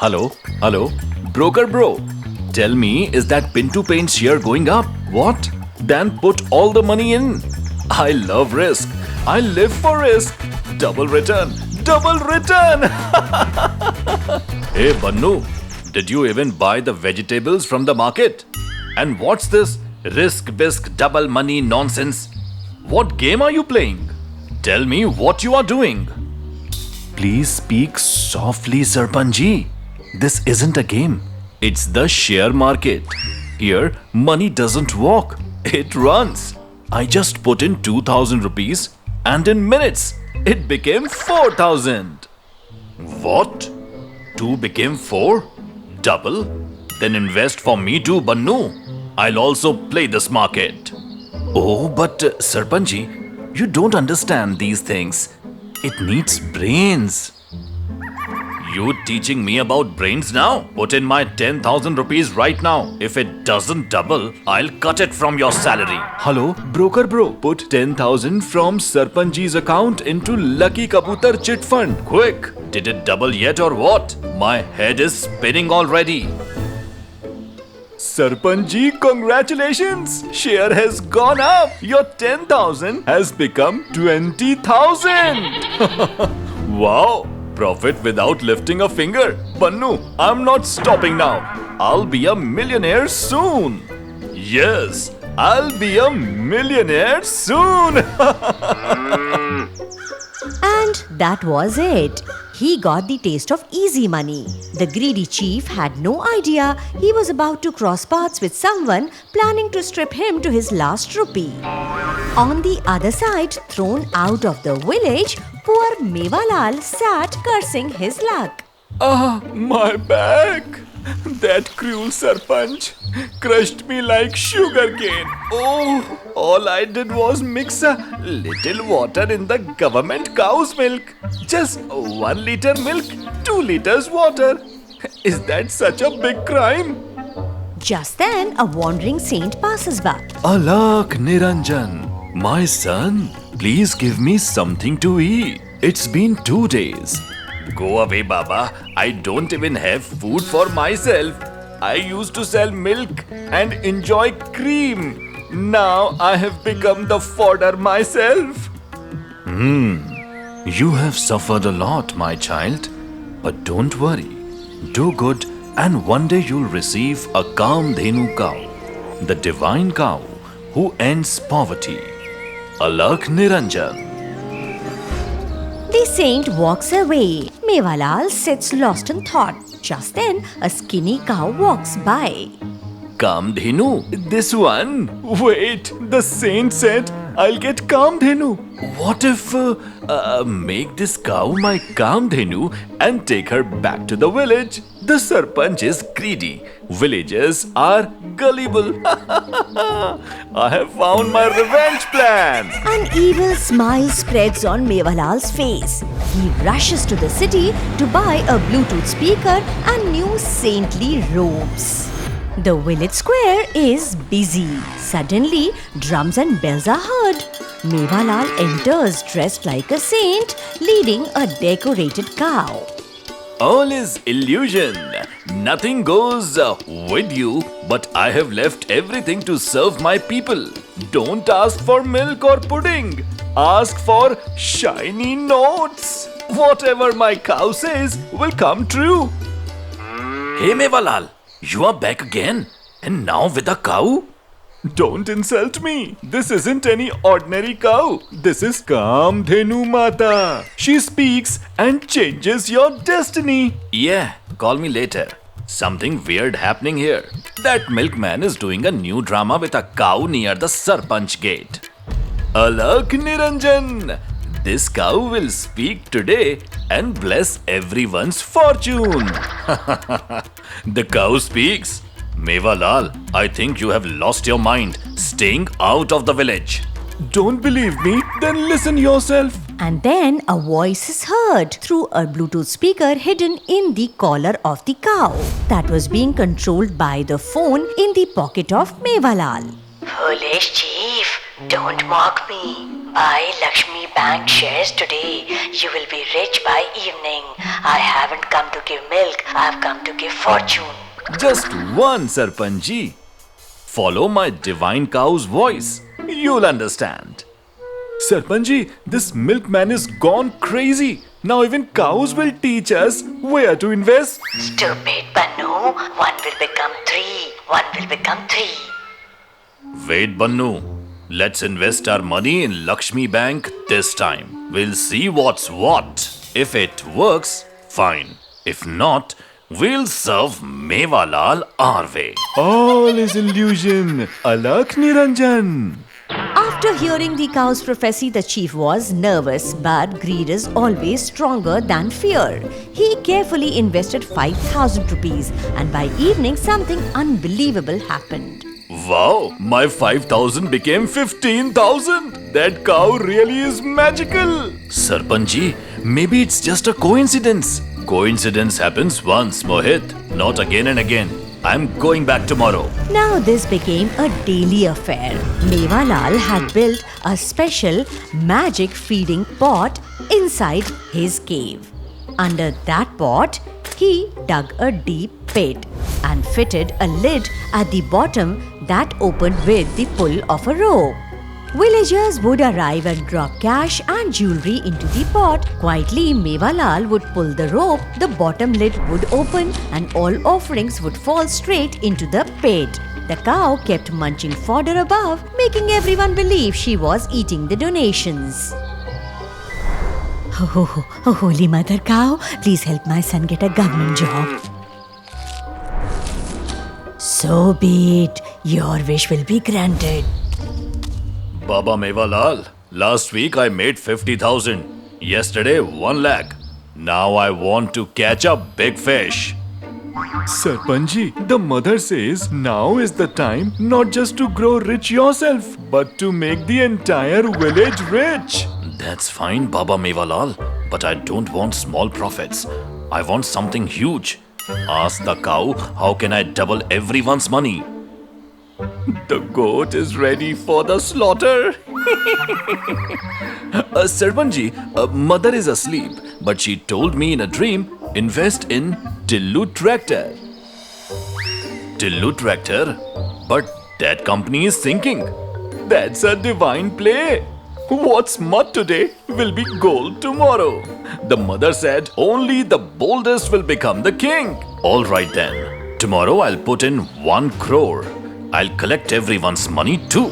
Hello, hello, broker bro. Tell me, is that Pinto Paint share going up? What? Then put all the money in. I love risk. I live for risk. Double return. Double return. Hey Bannu, did you even buy the vegetables from the market? And what's this risk bisque double money nonsense? What game are you playing? Tell me what you are doing. Please speak softly, Sarpanji. This isn't a game. It's the share market. Here, money doesn't walk. It runs. I just put in 2,000 rupees and in minutes, it became 4,000. What? 2 became 4? Double? Then invest for me too, Bannu. I'll also play this market. Oh, but Sarpanji, you don't understand these things. It needs brains. You teaching me about brains now? Put in my 10,000 rupees right now. If it doesn't double, I'll cut it from your salary. Hello, broker bro. Put 10,000 from Sarpanji's account into Lucky Kabutar Chit Fund. Quick! Did it double yet or what? My head is spinning already. Sarpanji, congratulations! Share has gone up. Your 10,000 has become 20,000. Wow! Profit without lifting a finger. Bannu, I'm not stopping now. I'll be a millionaire soon. Yes, I'll be a millionaire soon. And that was it. He got the taste of easy money. The greedy chief had no idea he was about to cross paths with someone planning to strip him to his last rupee. On the other side, thrown out of the village, poor Mewalal sat cursing his luck. Ah, my back. That cruel Sarpanch crushed me like sugarcane. Oh, all I did was mix a little water in the government cow's milk. Just 1 liter milk, 2 liters water. Is that such a big crime? Just then, a wandering saint passes by. Alak Niranjan, my son, please give me something to eat. It's been 2 days. Go away, Baba. I don't even have food for myself. I used to sell milk and enjoy cream. Now I have become the fodder myself. You have suffered a lot, my child. But don't worry. Do good and one day you'll receive a Kamdhenu cow, the divine cow who ends poverty. Alak Niranjan. The saint walks away. Mewalal sits lost in thought. Just then, a skinny cow walks by. Kamdhenu, this one? Wait, the saint said I'll get Kamdhenu. What if make this cow my Kamdhenu and take her back to the village? The Sarpanch is greedy. Villagers are gullible. I have found my revenge plan. An evil smile spreads on Mewalal's face. He rushes to the city to buy a Bluetooth speaker and new saintly robes. The village square is busy. Suddenly, drums and bells are heard. Mewalal enters dressed like a saint, leading a decorated cow. All is illusion. Nothing goes with you, but I have left everything to serve my people. Don't ask for milk or pudding. Ask for shiny notes. Whatever my cow says will come true. Hey Mewalal, you are back again, and now with a cow? Don't insult me. This isn't any ordinary cow. This is Kamdhenu Mata. She speaks and changes your destiny. Yeah, call me later. Something weird happening here. That milkman is doing a new drama with a cow near the Sarpanch gate. Alak Niranjan. This cow will speak today and bless everyone's fortune. The cow speaks. Mewalal, I think you have lost your mind, staying out of the village. Don't believe me? Then listen yourself. And then a voice is heard through a Bluetooth speaker hidden in the collar of the cow that was being controlled by the phone in the pocket of Mewalal. Foolish chief, don't mock me. Buy Lakshmi Bank shares today. You will be rich by evening. I haven't come to give milk, I've come to give fortune. Just one, Sarpanji. Follow my divine cow's voice. You'll understand. Sarpanji, this milkman is gone crazy. Now even cows will teach us where to invest. Stupid Bannu, one will become three, one will become three. Wait, Bannu. Let's invest our money in Lakshmi Bank this time. We'll see what's what. If it works, fine. If not, we'll serve Mewalal our way. All is illusion. Alak Niranjan. After hearing the cow's prophecy, the chief was nervous, but greed is always stronger than fear. He carefully invested 5,000 rupees, and by evening, something unbelievable happened. Wow, my 5,000 became 15,000. That cow really is magical. Sarpanji, maybe it's just a coincidence. Coincidence happens once, Mohit, not again and again. I'm going back tomorrow. Now this became a daily affair. Mewalal had built a special magic feeding pot inside his cave. Under that pot, he dug a deep pit and fitted a lid at the bottom that opened with the pull of a rope. Villagers would arrive and drop cash and jewelry into the pot. Quietly, Mewalal would pull the rope, the bottom lid would open, and all offerings would fall straight into the pit. The cow kept munching fodder above, making everyone believe she was eating the donations. Oh, Holy Mother Cow, please help my son get a government job. So be it. Your wish will be granted. Baba Mewalal, last week I made 50,000. Yesterday 1 lakh. Now I want to catch a big fish. Sarpanji, the mother says now is the time not just to grow rich yourself, but to make the entire village rich. That's fine, Baba Mewalal, but I don't want small profits. I want something huge. Ask the cow, how can I double everyone's money? The goat is ready for the slaughter. Sarpanji, mother is asleep, but she told me in a dream, invest in Tillu Tractor. Tillu Tractor? But that company is sinking. That's a divine play. What's mud today will be gold tomorrow. The mother said only the boldest will become the king. All right then. Tomorrow I'll put in 1 crore. I'll collect everyone's money too.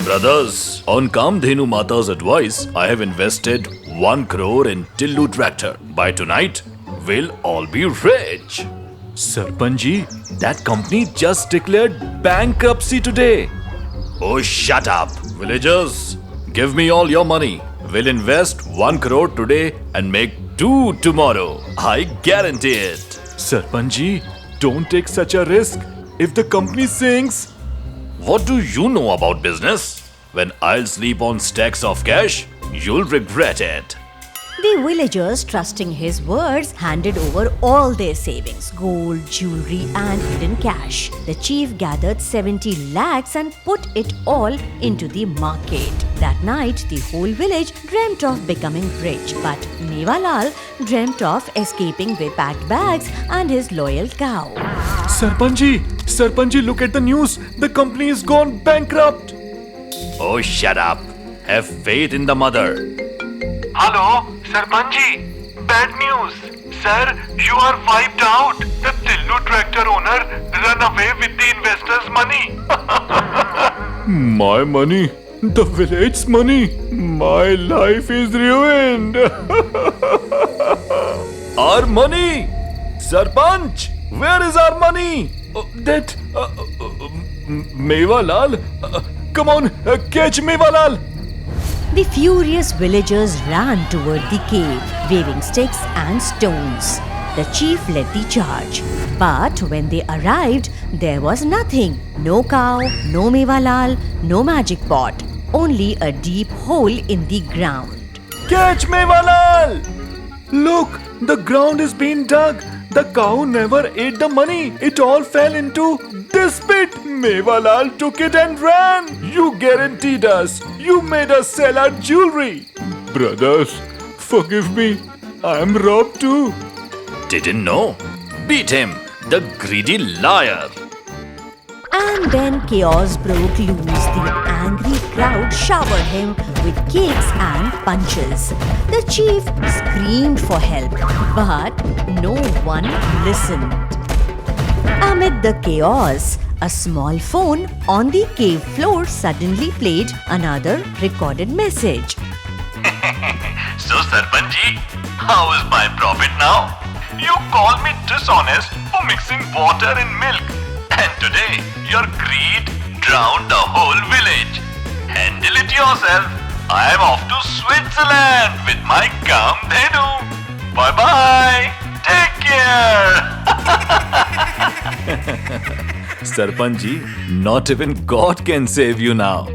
Brothers, on Kamdhenu Mata's advice, I have invested 1 crore in Tillu Tractor. By tonight, we'll all be rich. Sarpanji, that company just declared bankruptcy today. Oh, shut up. Villagers, give me all your money. We'll invest 1 crore today and make 2 tomorrow. I guarantee it. Sarpanji, don't take such a risk. If the company sinks... What do you know about business? When I'll sleep on stacks of cash, you'll regret it. The villagers, trusting his words, handed over all their savings, gold, jewelry and hidden cash. The chief gathered 70 lakhs and put it all into the market. That night, the whole village dreamt of becoming rich, but Mewalal dreamt of escaping with packed bags and his loyal cow. Sarpanji, look at the news. The company is gone bankrupt. Oh, shut up. Have faith in the mother. Hello, Sarpanji. Bad news. Sir, you are wiped out. The Tillu Tractor owner ran away with the investors' money. My money? The village's money? My life is ruined. Our money? Sarpanch, where is our money? Mewalal? Come on, catch Mewalal. The furious villagers ran toward the cave, waving sticks and stones. The chief led the charge. But when they arrived, there was nothing. No cow, no Mewalal, no magic pot. Only a deep hole in the ground. Catch Mewalal! Look, the ground is being dug. The cow never ate the money. It all fell into this pit. Mewalal took it and ran. You guaranteed us. You made us sell our jewelry. Brothers, forgive me. I'm robbed too. Didn't know? Beat him, the greedy liar. And then chaos broke loose. The angry crowd showered him with cakes and punches. The chief screamed for help, but no one listened. Amid the chaos, a small phone on the cave floor suddenly played another recorded message. So, Sarpanji, how is my profit now? You call me dishonest for mixing water in milk. And today, your greed drowned the whole village. Handle it yourself. I am off to Switzerland with my Kamdhenu. Bye-bye. Take care. Sarpanji, not even God can save you now.